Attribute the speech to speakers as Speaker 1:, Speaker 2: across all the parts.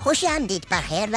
Speaker 1: خوش آمدید، پخیر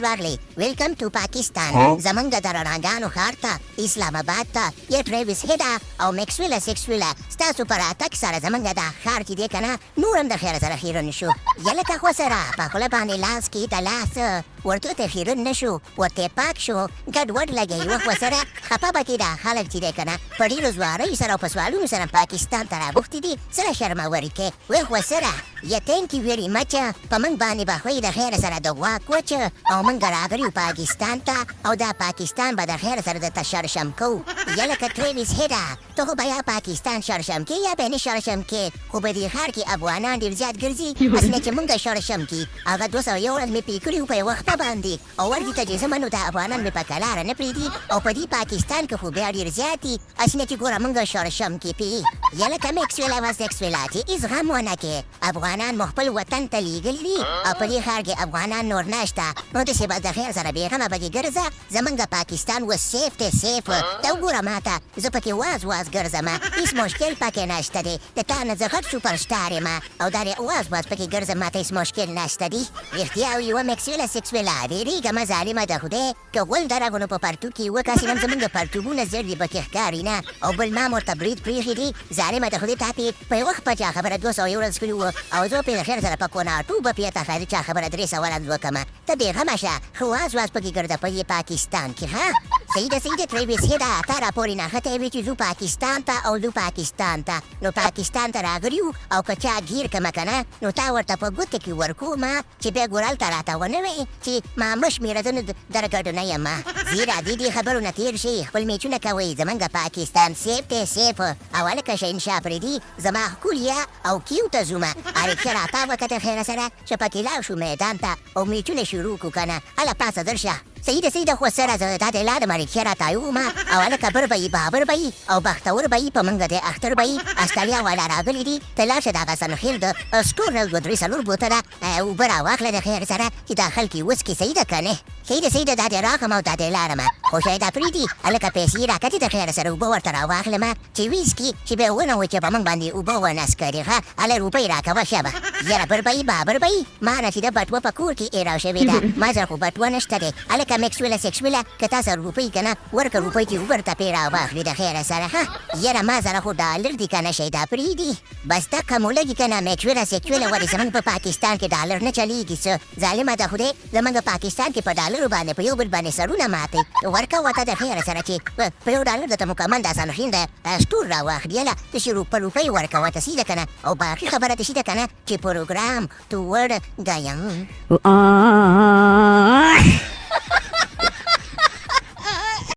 Speaker 1: راغلی. ویلکم ټو پاکستان. زمونږ د رڼاګانو ښار ته، اسلام آباد ته، یا ټریویس هیډه او میکسویله سیکسویله ستاسو په راتګ سره زمونږ دا ښار چې دی که نه نور هم د خیره سره خیرن شو. یا لکه خو سره په خوله باندې لاس کې د لاس ورته ته خیرن نه شو، ورته پاک شو، ګډوډ لګوي وخت سره خفه به کېده. خلک چې دی که نه په ډېرو زوارۍ سره او په سوالونو سره پاکستان ته راغوښتي دي، سره شرمورې کې وخت سره. یا تhank you very much. په موږ باندې به خوی د خیر سره د غوا کوچ او موږ راغلي یو پاکستان ته، او دا پاکستان به د خیر سره درته شرشم کوو. یا لکه ټریویس هیډه ته خو به یا پاکستان شرشم کې یا به نه شرشم کې، خو په دې ښار کې افغانان ډېر زیات ګرځي. اصله چې موږ شرشم کې هغه 201 ورځ مې پې کړي وو په یوه وخته باندې، او ورځې ته چې زه منو دا افغانان مې په کلاره نه پرېږدي، او په دې پاکستان کې خو بیا ډېر زیات دي. اصله چې ګوره موږ شرشم کې پې. یا لکه میکسویله او سیکسویله چې هېڅ غم ونه کې، افغانان مو خپل وطن ته لیږلي دي او په دې ښار کې افغانان نور نشته. نو داسې به د خیر سره بېغمه پکې ګرځه. زمونږ پاکستان اوس سیف دی، سیف. ته وګوره ما ته، زه پکې واز ګرځم، هېڅ مشکل پکې نشته دی. د تا نه زه غټ سوپرسټار یم او دا دی واز پکې ګرځم، ما ته هېڅ مشکل نشته دی. رښتیا او یوه میکسویله سیکسویله ډېرېږمه ظالمه ده خدای. که غول درغو نو په پرتو کې یوه کاسې هم زمونږ پرتوبونه زر دي پکې ښکاري نه، او بل ما ورته برید پرېښي دي. ظالمه ده خدای، تا پې په یو وخت په چا خبره 201 ورځ کړي وو، او زه پې د خیر سره په کوناټو به پې ته ښایي چا خبره 300 ورځ وکړمه. ته بېغمه شه، ښه واز پکې ګرځه په دې پاکستان کې. ها صحیح ده ټریویس هیډه، تا راپورې نښتی وې چې ځو پاکستان ته او ځو پاکستان ته. نو پاکستان ته راغلي یو، او که چا ګیر کړمه که نه، نو تا ورته په ګوته کې ورکومه چې بیا ګور هلته راته ونه وایې چې ما مه شمېره، زه نو درګډو نه یم. ځي راځي دې خبرو نه تېر شي، خپل میچونه کوئ. زمونږ پاکستان سیف دی، سیف. او هلکه شهنشاه پرېږدي زما ښکلیا او کیو ته ځومه. هرکښه راتاوه که د خیره سره چې پکې لاړ شو میدان ته او میچونه شروع کړو که نه. هله پاسه درشه. صحیح ده خو سره زه دا د لاړم هرکښه راتایومه، او هلکه بر به یي بابر به یي او بختور به یي، په موږ د اختر به یي. استرالیا والا راغلي دي، ته لاړ شه د حسنخیل د سټور نه 2-3 بوتله اوبه راواخله د خیر سره چې دا خلک یې وڅکي. صحیح ده که نه؟ صحیح ده دا دې راغم او دا دې لاړمه، خو شاید پرېږدي هلکه پیسې یې راکتې د خیر سره اوبه ورته راواخلمه چې ویسکي چې بیا ونه و چې په موږ باندې اوبه ونسکري. ښه هله روپۍ راکوه شبه. یاره بر به یي بابر به یي، ما نه چې د بټوه په کور کې ایرو شوې ده، ما سره خو بټوه نشته دی. هلکه میکسویله سیکسویله که تا سره روپۍ که نه ورکه روپۍ چې اوبه ورته پې راواخلي د خیره سره. ښه یاره ما سره خو ډالر دي که نه، شیدا پرېږدي. بس ته کم ولګي که نه میکسویله سیکسویله، ولې زمونږ په پاکستان کې ډالر نه چلېږي. څه ظالمه ده خدای، زمونږ پاکستان کې په ډالرو باندې په یو بل باندې سرونه ماتئ. ورکوه ته د خیره سره چې په یو ډالر درته مکمل د حسنخیل د سټور راواخلي. هله تشې په روپۍ ورکوه ته، سیده که نه. او باقي خبره ته شي ده که نه چې پروګرام تو ور ګایم.